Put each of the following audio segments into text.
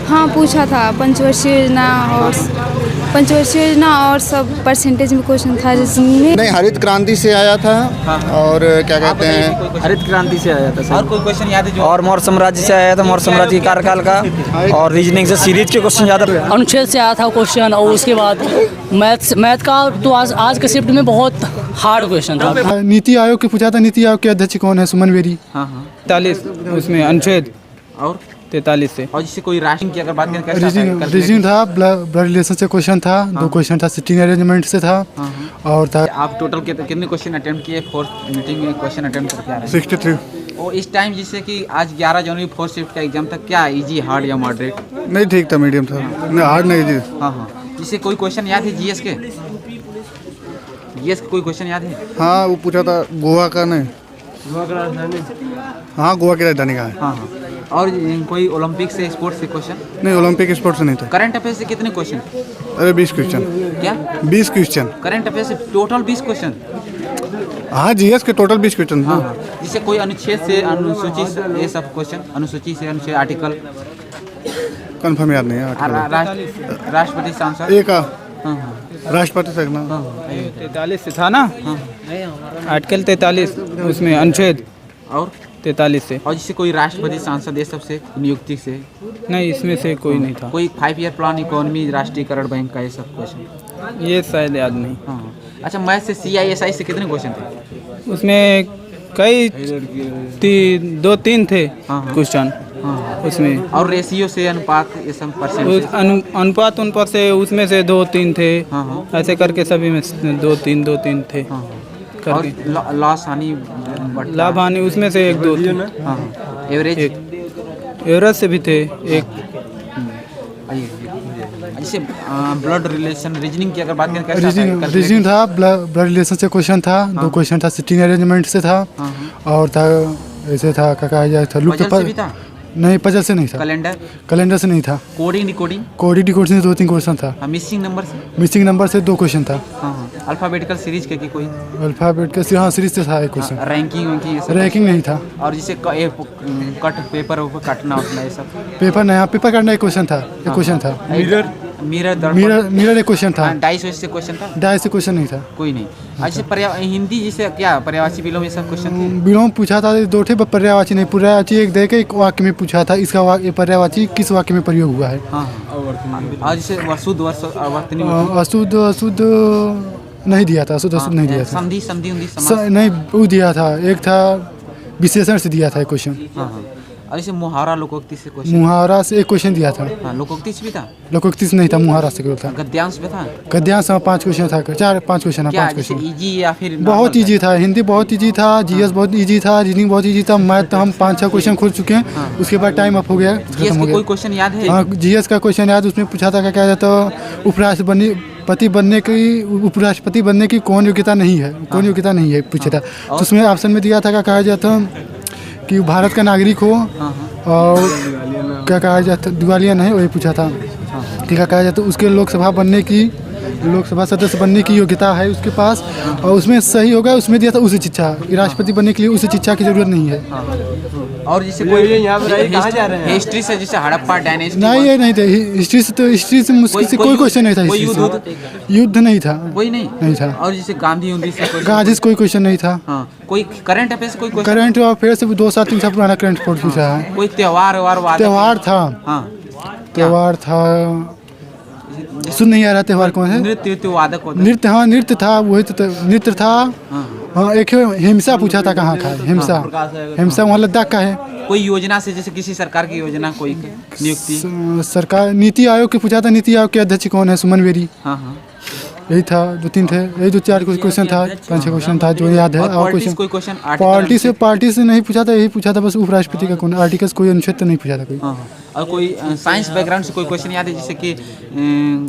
हाँ पूछा था, पंचवर्षीय योजना और सब परसेंटेज में क्वेश्चन था जिसमें। नहीं, हरित क्रांति से आया था। और क्या कहते हैं, हरित क्रांति से आया था। और कोई क्वेश्चन याद है जो? और मौर्य साम्राज्य से आया था, मौर्य साम्राज्य के कार्यकाल का। और रीजनिंग से सीरीज के क्वेश्चन ज़्यादा। अनुच्छेद से आया था क्वेश्चन। और उसके बाद मैथ का तो आज के शिफ्ट में बहुत हार्ड क्वेश्चन था। नीति आयोग के पूछा था, नीति आयोग के अध्यक्ष कौन है? सुमन बेरी। हाँ हाँ। 43 उसमें अनुच्छेद और 43 से। और जिससे कोई राशन की अगर बात करें कैसा रीजनिंग था, ब्लड रिलेशन से क्वेश्चन था। 2 क्वेश्चन था, सिटिंग अरेंजमेंट से था। और था आप टोटल कितने क्वेश्चन अटेम्प्ट किए? 4th मीटिंग में क्वेश्चन अटेम्प्ट करके आ रहे हैं 63। और इस टाइम जिससे कि आज 11 जनवरी 4th शिफ्ट का एग्जाम था, क्या इजी, हार्ड या मॉडरेट? नहीं, ठीक था, मीडियम था, हार्ड नहीं जी। हाँ हाँ। जिससे कोई क्वेश्चन याद है जीएस के? जीएस के कोई क्वेश्चन याद है? हाँ, वो पूछा था गोवा का। नहीं, हाँ, गोवा की राजधानी का है। हाँ हाँ। और कोई ओलंपिक से, स्पोर्ट्स से क्वेश्चन? नहीं, ओलंपिक स्पोर्ट्स से नहीं था। करंट अफेयर से कितने क्वेश्चन? अरे 20 क्वेश्चन। क्या 20 क्वेश्चन? करंट अफेयर से टोटल 20 क्वेश्चन? हाँ, जीएस के टोटल 20 क्वेश्चन। हाँ हाँ। जिससे कोई अनुच्छेद से, अनुसूची से, ये सब क्वेश्चन, अनुसूची से अनुच्छेद, आर्टिकल कंफर्म याद नहीं है। राष्ट्रपति सांसद एक हाँ राष्ट्रपति से ना। 43 से था ना। आर्टिकल 43 उसमें अनुच्छेद और 43 से। और जिससे कोई राष्ट्रपति सांसद ये सब से नियुक्ति से? नहीं, इसमें से कोई नहीं था। कोई 5 ईयर प्लान, इकोनॉमी, राष्ट्रीयकरण बैंक का ये सब क्वेश्चन? ये शायद याद नहीं। हाँ। अच्छा, मैथ से CISI से कितने क्वेश्चन थे? उसमें कई 2-3 थे क्वेश्चन उसमें। और रेशियो से, अनुपात, ये सब परसेंट? अनुपात से उसमें से 2-3 थे। ऐसे करके सभी में 2-3 थे। और लॉस, हानि, लाभ हानि उसमें से 1-2 थे। एवरेज? एवरेज से भी थे एक। जैसे ब्लड रिलेशन, रीजनिंग की अगर बात करें कैसा? रीजनिंग था, ब्लड रिलेशन से क्वेश्चन था। 2 क्वेश्चन था, सिटिंग अरेंजमेंट से था। और था ऐसे था, क्या कहा जाए था, लुक पेपर। नहीं, पजल से नहीं था। कैलेंडर से नहीं था। कोडिंग डिकोडिंग से 2-3 क्वेश्चन था। मिसिंग नंबर से 2 क्वेश्चन था। अल्फाबेटिकल सीरीज के कोई? अल्फाबेटिकल, हाँ, सीरीज से था एक क्वेश्चन। रैंकिंग नहीं था। और जिसे कट पेपर काटना उठना ये सब? पेपर नहीं, पेपर काटना एक क्वेश्चन था। मिरर एक क्वेश्चन था। 250 से क्वेश्चन था? 250 से क्वेश्चन नहीं था। कोई नहीं। अच्छा, हिंदी जिसे क्या पर्यायवाची विलोम ये सब क्वेश्चन? विलोम पूछा था 2 थे, पर्यायवाची नहीं। पर्यायवाची एक दे के एक वाक्य में पूछा था, इसका पर्यायवाची किस वाक्य में प्रयोग हुआ है? और जिसे अशुद्ध नहीं दिया था। अशुद्ध नहीं दिया था। संधि नहीं, वो दिया था। एक था विशेषण से दिया था एक क्वेश्चन। और जैसे मुहावरा, लोकोक्ति से क्वेश्चन? मुहावरा से एक क्वेश्चन दिया था। लोकोक्ति से भी था? लोकोक्ति से नहीं था, मुहावरा से था। गद्यांश में था? गद्यांश 5 क्वेश्चन था। 4-5 क्वेश्चन। 5 क्वेश्चन। इजी या फिर बहुत इजी था। हिंदी बहुत इजी था, जीएस बहुत इजी था, रीजनिंग बहुत इजी था। मैथ तो हम 5-6 क्वेश्चन खोल चुके हैं। उसके बाद टाइम अप हो गया, खत्म हो गया। कोई क्वेश्चन याद है? हाँ, जीएस का क्वेश्चन याद। उसमें पूछा था, क्या जाता उपराष्ट्रपति बनने की कौन योग्यता नहीं है, पूछा था। तो उसमें ऑप्शन में दिया था, क्या कहा जाता कि भारत का नागरिक हो। और क्या कहा जाता, दिवालिया नहीं, वही पूछा था कि क्या कहा जाता उसके लोकसभा सदस्य बनने की योग्यता है उसके पास। और उसमें सही होगा, उसमें दिया था उच्च शिक्षा, राष्ट्रपति बनने के लिए उच्च शिक्षा की जरूरत नहीं है। और जैसे कोई हिस्ट्री से, जैसे हड़प्पा डायनेस्टी? नहीं, ये नहीं थे। हिस्ट्री से मुश्किल से कोई क्वेश्चन नहीं था। युद्ध नहीं था, कोई नहीं था। और जैसे गांधी से कोई क्वेश्चन नहीं था। कोई करंट अफेयर से कोई क्वेश्चन? करंट अफेयर से 2-3 साल पुराना करंट अफेयर पूछा है। कोई त्योहार था। सुन नहीं आ रहा त्योहार कौन है? नृत्य। हाँ, नृत्य था, वही तो नृत्य था। हाँ, एक हिंसा पूछा था, कहाँ का हिंसा वहाँ लद्दाख का है। कोई योजना से, जैसे किसी सरकार की योजना, कोई नियुक्ति? सरकार, नीति आयोग के पूछा था, नीति आयोग के अध्यक्ष कौन है? सुमन बेरी। यही था, 2-3 थे, यही 2-4 क्वेश्चन था, 5-6 क्वेश्चन था जो याद है। और क्वेश्चन पार्टी से नहीं पूछा था, यही पूछा था बस उपराष्ट्रपति का कौन, आर्टिकल्स कोई अनुच्छेद नहीं पूछा था कोई। और कोई साइंस बैकग्राउंड से कोई क्वेश्चन याद है, जैसे कि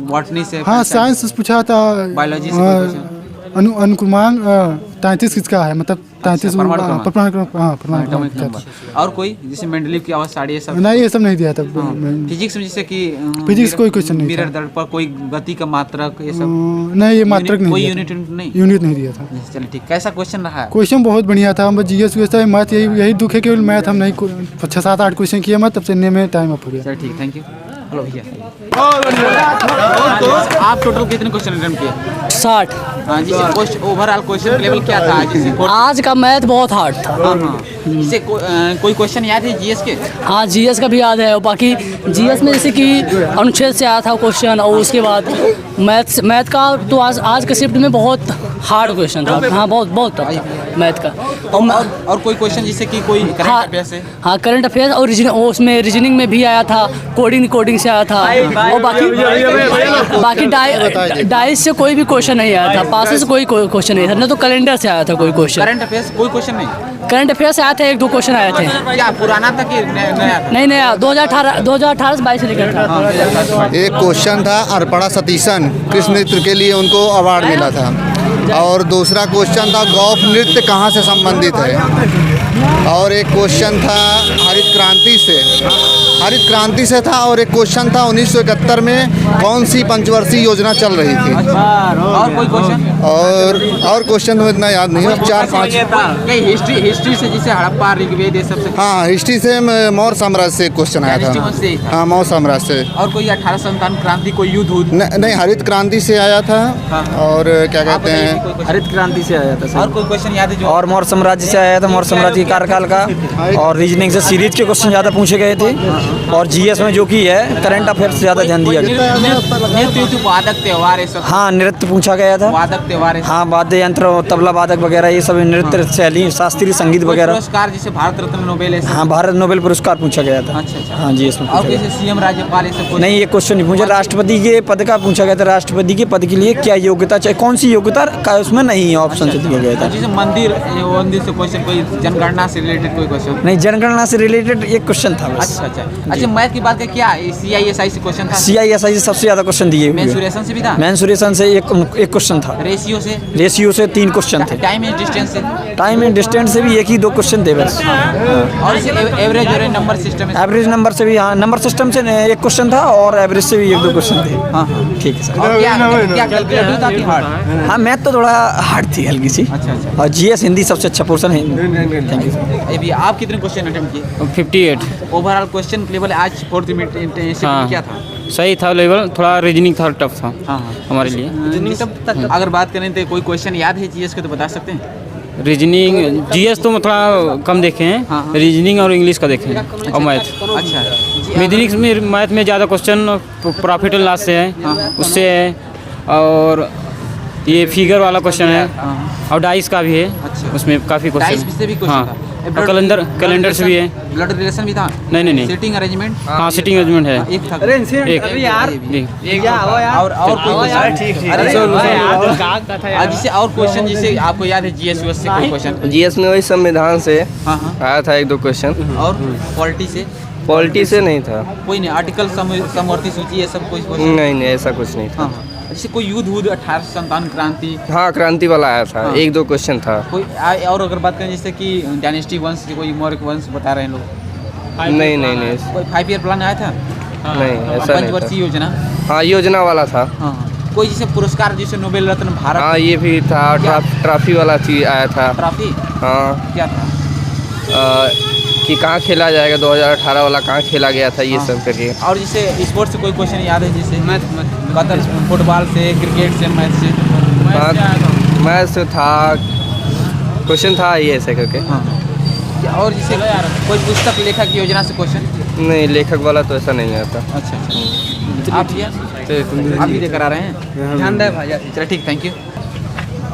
बॉटनी से? हाँ, साइंस से पूछा था। बायोलॉजी से अनुक्रमांक 33 किसका है, मतलब 33 और कोई जैसे मेंडलीव की आवाज साड़ी, ये सब नहीं, ये सब नहीं दिया था। फिजिक्स में जैसे कि फिजिक्स कोई क्वेश्चन नहीं, मिरर दर्पण पर कोई गति का मात्रक, ये सब नहीं, ये मात्रक नहीं, कोई यूनिट नहीं दिया था। चलिए ठीक। कैसा क्वेश्चन रहा? क्वेश्चन बहुत बढ़िया था। हम जीएस मैथ, यही दुख है केवल मैथ हम नहीं 6-7-8 क्वेश्चन किए, मैं तब से में टाइम अप हो गया। चलिए ठीक, थैंक यू। हेलो भैया। आप टोटल कितने क्वेश्चन अटेम्प्ट किए? 60। हाँ जी, ओवरऑल क्वेश्चन लेवल क्या था आज? आज का मैथ बहुत हार्ड था। हाँ, इससे कोई क्वेश्चन याद है जीएस के? हाँ, जीएस का भी याद है। और बाकी जीएस में जैसे कि अनुच्छेद से आया था क्वेश्चन, और उसके बाद मैथ का तो आज के शिफ्ट में बहुत हार्ड क्वेश्चन था। हाँ, बहुत टफ था मैथ का। और कोई क्वेश्चन जिससे कि कोई करंट अफेयर्स है? हाँ, करंट अफेयर्स और उसमें रीजनिंग में भी आया था, कोडिंग से आया था। और बाकी डाइस से कोई भी क्वेश्चन नहीं आया था, पास से कोई क्वेश्चन नहीं था ना, तो कैलेंडर से आया था कोई क्वेश्चन। करंट अफेयर्स कोई क्वेश्चन नहीं? करंट अफेयर से आए थे, 1-2 क्वेश्चन आए थे। क्या पुराना था कि नया? नहीं, नया 2018 से 22 से लेकर था। एक क्वेश्चन था अर्पणा सतीशन, कृष्ण नृत्य के लिए उनको अवार्ड मिला था। और दूसरा क्वेश्चन था गौफ नृत्य कहाँ से संबंधित है। और एक क्वेश्चन था हरित क्रांति से था। और एक क्वेश्चन था 1971 में कौन सी पंचवर्षीय योजना चल रही थी। और कोई क्वेश्चन? और क्वेश्चन तो इतना याद नहीं है, 4-5। हिस्ट्री से जिसे हड़प्पा ऋग्वेद ये सब से? हाँ, हिस्ट्री से मौर्य साम्राज्य से क्वेश्चन आया था। हाँ, मौर्य साम्राज्य से। और कोई 1857 क्रांति कोई युद्ध? नहीं, हरित क्रांति से आया था। और क्या कहते हैं, हरित क्रांति से आया था। और कोई क्वेश्चन याद है जो? और मौर्य साम्राज्य से आया था, मौर्य साम्राज्य के कार्यकाल का। और रीजनिंग से सीरीज के क्वेश्चन ज़्यादा पूछे गए थे। और जीएस में जो कि है करंट अफेयर से ज़्यादा ध्यान दिया गया। नृत्य, वादक, त्योहार ये सब? हाँ, नृत्य पूछा गया था। वादक, त्योहार? हाँ, वाद्य यंत्र, तबला वादक वगैरह ये सब नृत्य शैली, शास्त्रीय संगीत वगैरह। पुरस्कार जिसे भारत रत्न, नोबेल? हाँ, भारत नोबेल पुरस्कार पूछा गया था। अच्छा। हाँ जी, इसमें और जैसे सीएम, राज्यपाल ये सब? नहीं, ये क्वेश्चन नहीं पूछा। राष्ट्रपति के पद का पूछा गया था। राष्ट्रपति के पद के लिए क्या योग्यता चाहिए, कौन सी योग्यता का उसमें नहीं है, ऑप्शन से दिया गया था। जैसे मंदिर से क्वेश्चन, कोई जनगणना से रिलेटेड कोई क्वेश्चन? नहीं, जनगणना से रिलेटेड एक क्वेश्चन था बस। अच्छा, मैथ की बात क्या CISI से क्वेश्चन था? CISI से सबसे ज़्यादा क्वेश्चन दिए। मेंसुरेशन से भी था? मेंसुरेशन से एक क्वेश्चन था। रेशियो से 3 क्वेश्चन थे। टाइम एंड डिस्टेंस से? टाइम एंड डिस्टेंस से भी 1-2 क्वेश्चन थे बस। और average number system? Average number से भी, हाँ, नंबर सिस्टम से एक क्वेश्चन था। और एवरेज से भी 1-2 क्वेश्चन थे। हाँ, ठीक है सर। और क्या कैलकुलेटिव था कि हार्ड? हाँ, मैथ तो थोड़ा हार्ड थी, हल्की सी। अच्छा। और जीएस हिंदी सबसे अच्छा पोर्सन है। Thank you sir. अभी आप कितने क्वेश्चन अटेम्प्ट किए? 58। ओवरऑल क्वेश्चन लेवल आज 4th मिनट हाँ। क्या था? सही था लेवल, थोड़ा रीजनिंग था टफ था। हाँ, हमारे लिए। अगर बात करें तो कोई क्वेश्चन याद है जीएस के तो बता सकते हैं? रीजनिंग जीएस तो थोड़ा कम देखे हैं। हाँ। रीजनिंग और इंग्लिश का देखे हैं और मैथ। अच्छा। रीजनिंग में, मैथ में ज़्यादा क्वेश्चन प्रॉफिट एंड लॉस से है, उससे है। और ये फिगर वाला क्वेश्चन है। और डाइस का भी है। अच्छा। उसमें काफ़ी क्वेश्चन। डाइस से भी क्वेश्चन था? और कैलेंडर से भी है। ब्लड रिलेशन भी था? नहीं। Seating arrangement? हाँ, सीटिंग अरेंजमेंट है। एक था? और कोई जिसे और क्वेश्चन जिसे आपको याद है जीएस से कोई क्वेश्चन? जीएस में वही संविधान से हाँ। आया था 1-2 क्वेश्चन। और पॉलिटी से? पॉलिटी से नहीं था। कोई नहीं? आर्टिकल, समवर्ती सूची ये सब कोई? नहीं, ऐसा कुछ नहीं था। हाँ। जैसे कोई युद्ध 1857 क्रांति? हाँ, क्रांति वाला आया था। हाँ। 1-2 क्वेश्चन था। कोई और अगर बात करें जैसे कि डायनेस्टी वंश, कोई मौर्य वंश बता रहे हैं लोग? नहीं। कोई 5 ईयर प्लान आया था? नहीं, ऐसा नहीं पंचवर्षीय योजना? हाँ, योजना वाला था। हाँ। कोई जैसे पुरस्कार जिसे नोबेल रत्न, भारत? हाँ, ये भी था। ट्रॉफी वाला चीज आया था। ट्रॉफी? हाँ। क्या था? कि कहाँ खेला जाएगा, 2018 वाला कहाँ खेला गया था, ये सब करके। और जैसे स्पोर्ट्स से कोई क्वेश्चन याद है? जैसे मैथ, फुटबॉल से, क्रिकेट से, मैथ से? मैथ से था, क्वेश्चन था ये ऐसे करके। हाँ। और जैसे कोई पुस्तक लेखक योजना से क्वेश्चन? नहीं, लेखक वाला तो ऐसा नहीं आता। अच्छा। आप भी देकर आ रहे हैं? ध्यान दें भाई। चलो ठीक, थैंक यू।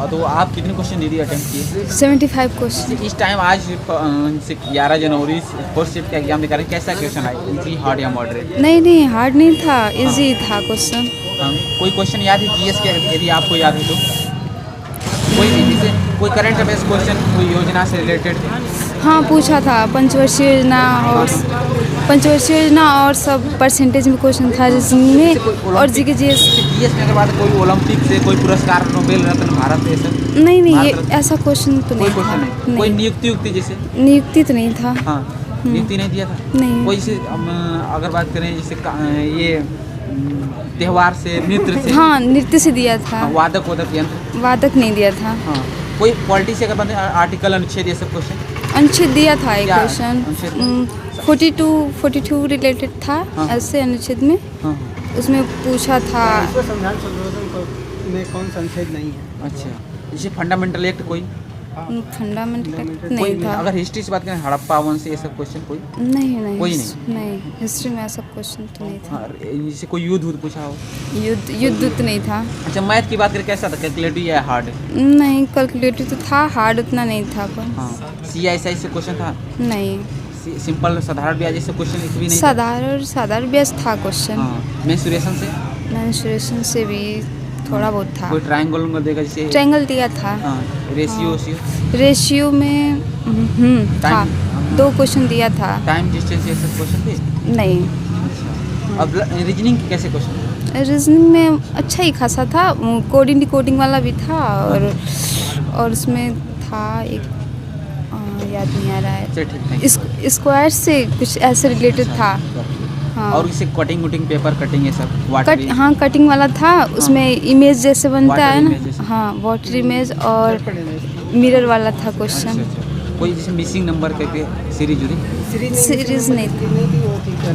तो आप कितने क्वेश्चन दीदी अटेम्प्ट किए? 75 क्वेश्चन। इस टाइम आज 11 जनवरी 4th शिफ्ट का एग्जाम देकर कैसा क्वेश्चन आया? इजी, हार्ड या मॉडरेट? नहीं, हार्ड नहीं था, इजी था क्वेश्चन। कोई क्वेश्चन याद है जीएस के, यदि आपको याद है तो? कोई करंट अफेयर्स क्वेश्चन, कोई योजना से रिलेटेड? हाँ, पूछा था पंचवर्षीय योजना और सब परसेंटेज में क्वेश्चन था जिसमें। और जीएस में अगर बात कोई ओलंपिक से, कोई पुरस्कार, नोबेल रत्न, भारत ऐसा? नहीं, ये ऐसा क्वेश्चन तो नहीं था। कोई नियुक्ति जैसे? नियुक्ति तो नहीं था। हाँ, नियुक्ति नहीं दिया था? नहीं। कोई जैसे अगर बात करें जैसे ये त्योहार से, नृत्य से? हाँ, नृत्य से दिया था। वादक यंत्र? वादक नहीं दिया था। हाँ। कोई पॉलिटी से अगर बात, आर्टिकल, अनुच्छेद ये सब क्वेश्चन? अनुच्छेद दिया था एक क्या क्वेश्चन अनुच्छेद? 42 रिलेटेड था ऐसे अनुच्छेद में, हाँ उसमें पूछा था। संविधान संशोधन में कौन सा अनुच्छेद नहीं है? अच्छा, जैसे फंडामेंटल एक्ट कोई फंडामेंटल कोई नहीं था। अगर हिस्ट्री से बात करें हड़प्पा वंश ये सब क्वेश्चन कोई नहीं कोई नहीं, हिस्ट्री में ऐसा क्वेश्चन तो नहीं था। हाँ, जैसे कोई युद्ध पूछा हो। युद्ध तो नहीं था। अच्छा, मैथ की बात करें कैसा था, कैलकुलेटिव या हार्ड? नहीं, कैलकुलेटिव तो था, हार्ड उतना नहीं था पर। हाँ, CISI से क्वेश्चन था? नहीं, सिंपल साधारण ब्याज से क्वेश्चन एक भी नहीं? साधारण ब्याज था क्वेश्चन। हाँ, मेंसुरेशन से? मेंसुरेशन से भी थोड़ा बहुत था। कोई ट्रायंगल देगा जैसे? ट्रायंगल दिया था। हाँ, रेशियो रेशियो में था, 2 क्वेश्चन दिया था। टाइम डिस्टेंस ये सब क्वेश्चन थे? नहीं। अब रीजनिंग के कैसे क्वेश्चन? रीजनिंग में अच्छा ही खासा था, कोडिंग डिकोडिंग वाला भी था और उसमें था एक याद नहीं आ रहा है, चलिए ठीक है। स्क्वायर से कुछ ऐसे रिलेटेड था। हाँ। और इसे कटिंग वुटिंग पेपर कटिंग ये सब वाटर हाँ, कटिंग वाला था, उसमें इमेज जैसे बनता वाटर है इमेज ना। जैसे। हाँ, वाटर इमेज और मिरर वाला था क्वेश्चन। कोई जैसे मिसिंग नंबर करके सीरीज जुड़ी? सीरीज नहीं था।